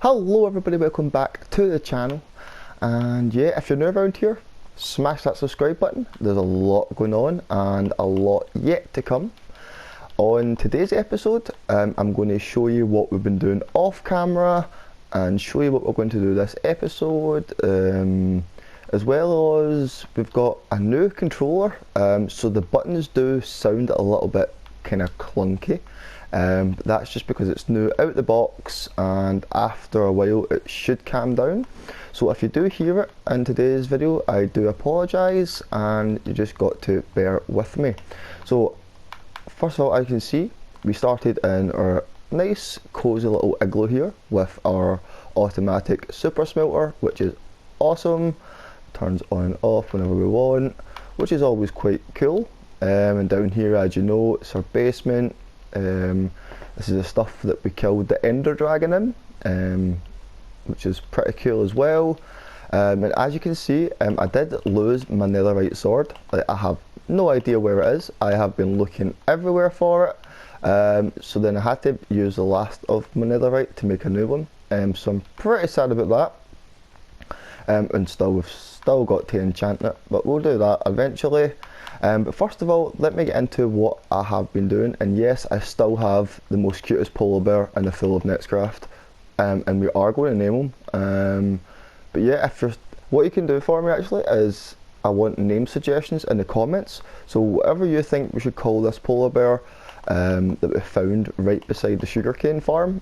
Hello everybody, welcome back to the channel. And yeah, if you're new around here, smash that subscribe button. There's a lot going on and a lot yet to come. On today's episode, I'm going to show you what we've been doing off camera and show you what we're going to do this episode, as well as we've got a new controller, so the buttons do sound a little bit kind of clunky. That's just because it's new out the box, and after a while it should calm down. So if you do hear it in today's video, I do apologise, and you just got to bear with me. So first of all, as you can see, we started in our nice cozy little igloo here with our automatic super smelter, which is awesome. Turns on and off whenever we want, which is always quite cool. And down here, as you know, it's our basement. This is the stuff that we killed the Ender Dragon in, which is pretty cool as well. And as you can see, I did lose my netherite sword. I have no idea where it is. I have been looking everywhere for it. So then I had to use the last of my netherite to make a new one. So I'm pretty sad about that. And we've still got to enchant it, but we'll do that eventually. But first of all, let me get into what I have been doing. And yes, I still have the most cutest polar bear in the full of Nexcraft, and we are going to name him. But yeah, what you can do for me actually is I want name suggestions in the comments. So whatever you think we should call this polar bear that we found right beside the sugarcane farm,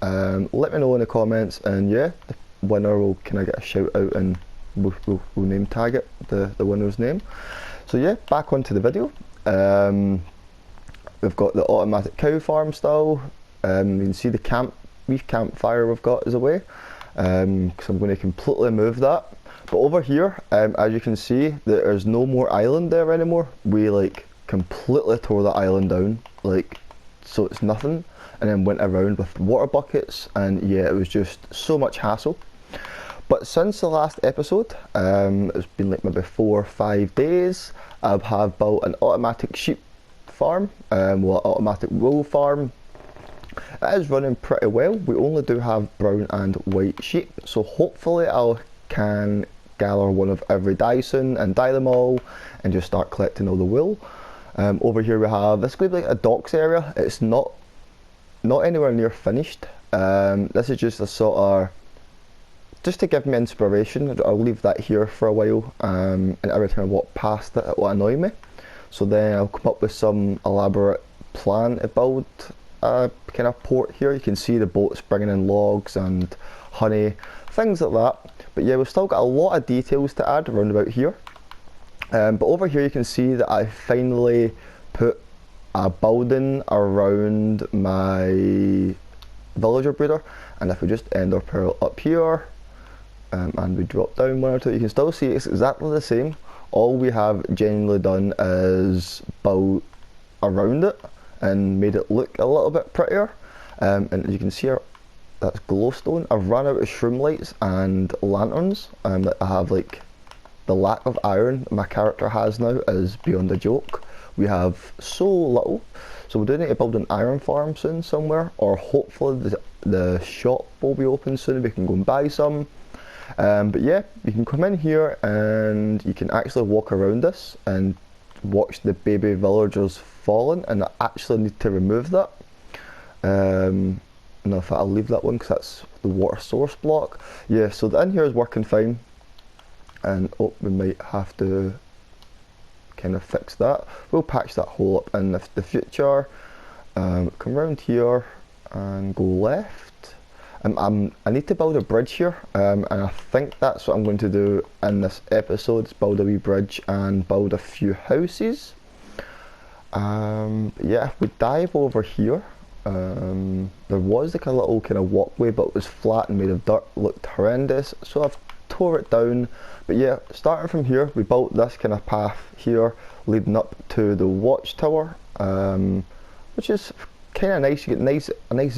let me know in the comments, and yeah, the winner will kind of get a shout out, and we'll name tag it the winner's name. So yeah, back onto the video. We've got the automatic cow farm still. You can see the campfire we've got is away, because I'm going to completely move that. But over here, as you can see, there's no more island there anymore. We like completely tore the island down, like, so it's nothing, and then went around with water buckets, and yeah, it was just so much hassle. But since the last episode, it's been like maybe 4 or 5 days, I have built an automatic sheep farm, automatic wool farm. It is running pretty well. We only do have brown and white sheep, so hopefully I can gather one of every dye soon and dye them all and just start collecting all the wool. Over here we have, this is going to be like a docks area. It's not anywhere near finished. This is just a sort of, just to give me inspiration. I'll leave that here for a while, and every time I walk past it, it will annoy me. So then I'll come up with some elaborate plan to build a kind of port here. You can see the boats bringing in logs and honey, things like that. But yeah, we've still got a lot of details to add around about here. But over here you can see that I finally put a building around my villager breeder. And if we just end our pearl up here, and we drop down 1 or 2, you can still see it's exactly the same. All we have genuinely done is build around it and made it look a little bit prettier. And you can see that's glowstone. I've run out of shroom lights and lanterns. I have like the lack of iron my character has now is beyond a joke. We have so little, so we do need to build an iron farm soon somewhere, or hopefully the shop will be open soon. We can go and buy some. But yeah, you can come in here and you can actually walk around this and watch the baby villagers falling, and I actually need to remove that. No, in fact, I'll leave that one because that's the water source block. Yeah, so the in here is working fine, and oh, we might have to kind of fix that. We'll patch that hole up in the future. Come around here and go left. I need to build a bridge here, and I think that's what I'm going to do in this episode, is build a wee bridge and build a few houses. Yeah, if we dive over here, there was like a little kind of walkway, but it was flat and made of dirt, looked horrendous, so I've tore it down. But yeah, starting from here, we built this kind of path here leading up to the watchtower, which is kind of nice. You get nice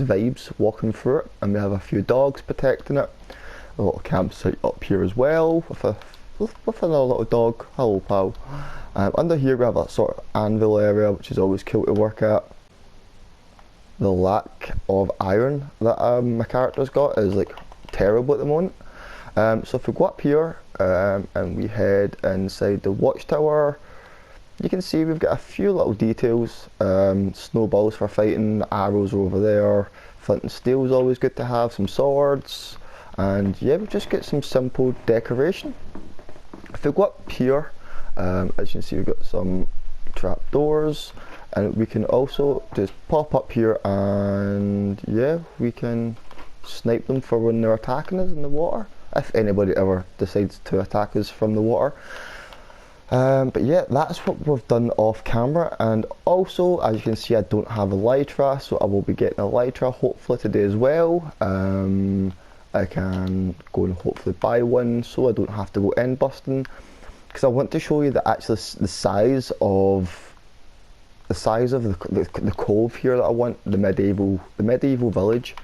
vibes walking through it, and we have a few dogs protecting it. A little campsite up here as well with another little dog. Hello, pal. Under here we have that sort of anvil area, which is always cool to work at. the lack of iron that my character's got is like terrible at the moment. So if we go up here and we head inside the watchtower, you can see we've got a few little details. Snowballs for fighting, arrows are over there, flint and steel is always good to have, some swords, and yeah, we just get some simple decoration. If we go up here, as you can see, we've got some trapdoors, and we can also just pop up here and yeah, we can snipe them for when they're attacking us in the water, if anybody ever decides to attack us from the water. But yeah, that's what we've done off camera, and also as you can see I don't have a elytra, so I will be getting a elytra hopefully today as well. I can go and hopefully buy one so I don't have to go end busting, because I want to show you that actually the size of the cove here that I want, the medieval village.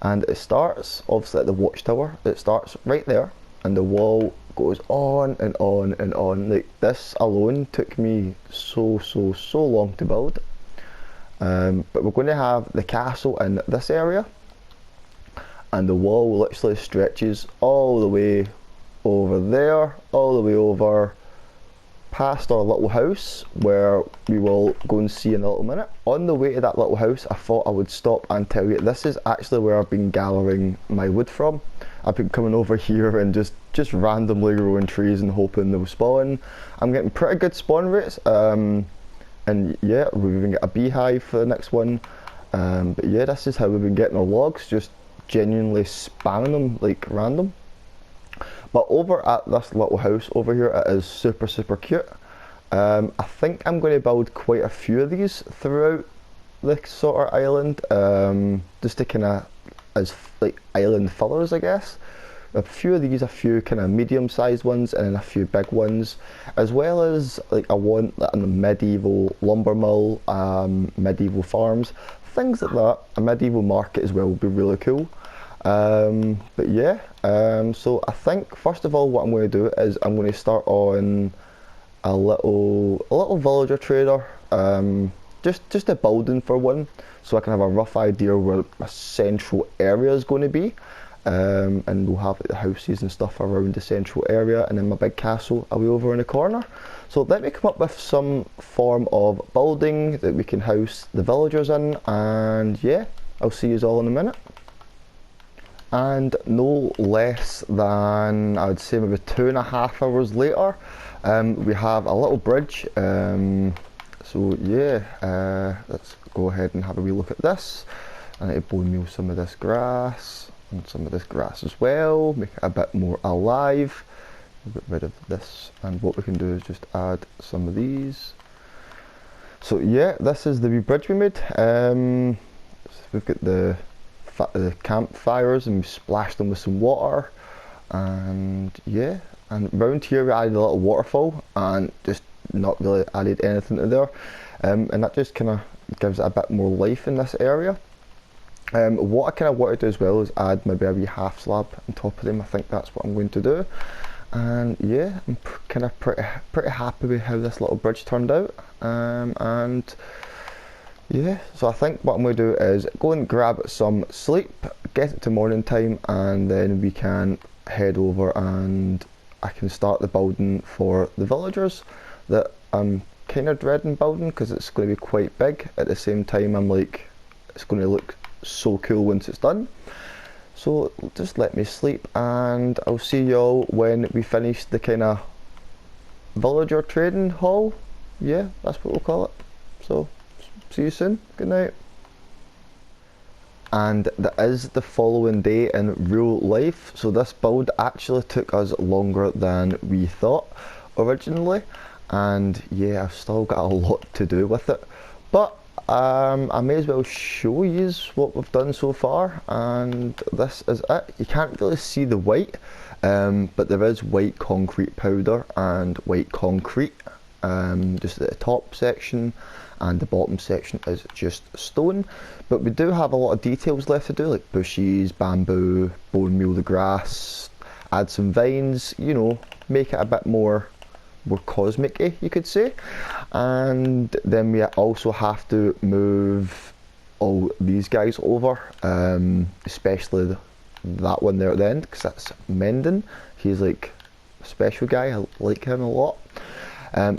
And it starts obviously at the watchtower. It starts right there, and the wall goes on and on and on. Like, this alone took me so long to build. But we're going to have the castle in this area, and the wall literally stretches all the way over there, all the way over past our little house, where we will go and see in a little minute. On the way to that little house, I thought I would stop and tell you this is actually where I've been gathering my wood from. I've been coming over here and just randomly growing trees and hoping they'll spawn. I'm getting pretty good spawn rates, and yeah, we've even got a beehive for the next one. But yeah, this is how we've been getting our logs, just genuinely spamming them like random. But over at this little house over here, it is super cute. I think I'm going to build quite a few of these throughout the sort of island, just to kind of as like island fillers, I guess. A few of these, a few kind of medium-sized ones, and then a few big ones, as well as like I want a medieval lumber mill, medieval farms, things like that. A medieval market as well would be really cool. But yeah, so I think first of all what I'm going to do is I'm going to start on a little villager trader, just a building for one, so I can have a rough idea where a central area is going to be, and we'll have like, the houses and stuff around the central area, and then my big castle will be over in the corner. So let me come up with some form of building that we can house the villagers in, and yeah, I'll see you all in a minute. And no less than, I would say maybe 2.5 hours later, we have a little bridge. So yeah, let's go ahead and have a wee look at this. I need to bone meal some of this grass, and some of this grass as well, make it a bit more alive. Get rid of this, and what we can do is just add some of these. So yeah, this is the wee bridge we made. So we've got the campfires, and we splashed them with some water, and yeah, and round here we added a little waterfall and just not really added anything to there, and that just kind of gives it a bit more life in this area. What I kind of want to do as well is add maybe a wee half slab on top of them. I think that's what I'm going to do, and yeah, I'm kind of pretty happy with how this little bridge turned out, and yeah, so I think what I'm going to do is go and grab some sleep, get it to morning time, and then we can head over and I can start the building for the villagers that I'm kind of dreading building, because it's going to be quite big. At the same time, I'm like, it's going to look so cool once it's done. So just let me sleep, and I'll see y'all when we finish the kind of villager trading hall. Yeah, that's what we'll call it. So see you soon. Good night. And that is the following day in real life. So this build actually took us longer than we thought originally, and yeah, I've still got a lot to do with it, but I may as well show you what we've done so far. And this is it. You can't really see the white, but there is white concrete powder and white concrete, just at the top section, and the bottom section is just stone. But we do have a lot of details left to do, like bushes, bamboo, bone meal the grass, add some vines, you know, make it a bit more cosmic-y, you could say. And then we also have to move all these guys over, especially that one there at the end, because that's Mendon. He's like a special guy, I like him a lot.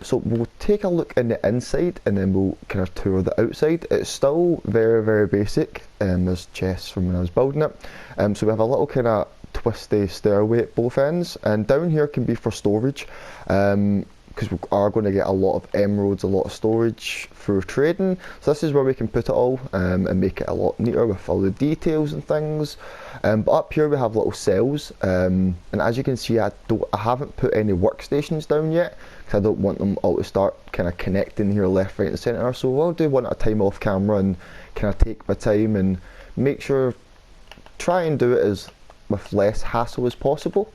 So we'll take a look in the inside and then we'll kind of tour the outside. It's still very, very basic, and there's chests from when I was building it. So we have a little kind of twisty stairway at both ends, and down here can be for storage, because we are going to get a lot of emeralds, a lot of storage through trading. So this is where we can put it all, and make it a lot neater with all the details and things. But up here we have little cells, and as you can see, I haven't put any workstations down yet, because I don't want them all to start kind of connecting here left, right and centre. So I'll do one at a time off camera and kind of take my time and make sure, try and do it as with less hassle as possible.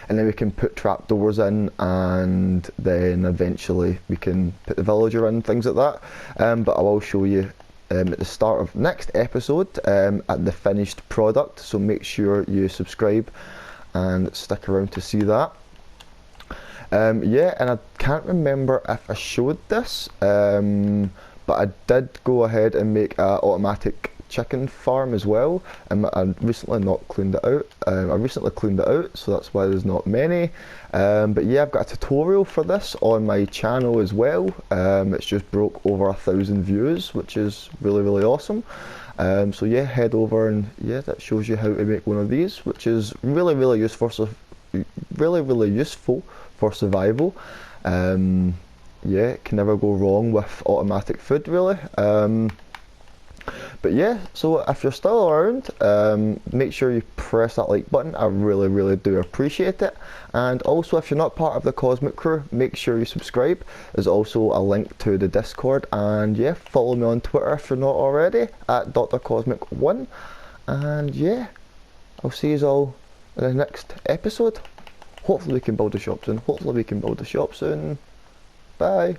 And then we can put trapdoors in, and then eventually we can put the villager in, things like that. But I will show you at the start of next episode at the finished product, so make sure you subscribe and stick around to see that. Yeah, and I can't remember if I showed this, but I did go ahead and make an automatic chicken farm as well, and I recently cleaned it out, so that's why there's not many. But yeah, I've got a tutorial for this on my channel as well. It's just broke over 1,000 views, which is really, really awesome. So yeah, head over, and yeah, that shows you how to make one of these, which is really, really useful for survival. Yeah, can never go wrong with automatic food, really. But yeah, so if you're still around, make sure you press that like button. I really, really do appreciate it. And also, if you're not part of the Cosmic Crew, make sure you subscribe. There's also a link to the Discord, and yeah, follow me on Twitter if you're not already, at drcosmic1. And yeah, I'll see you all in the next episode. Hopefully we can build a shop soon. Bye.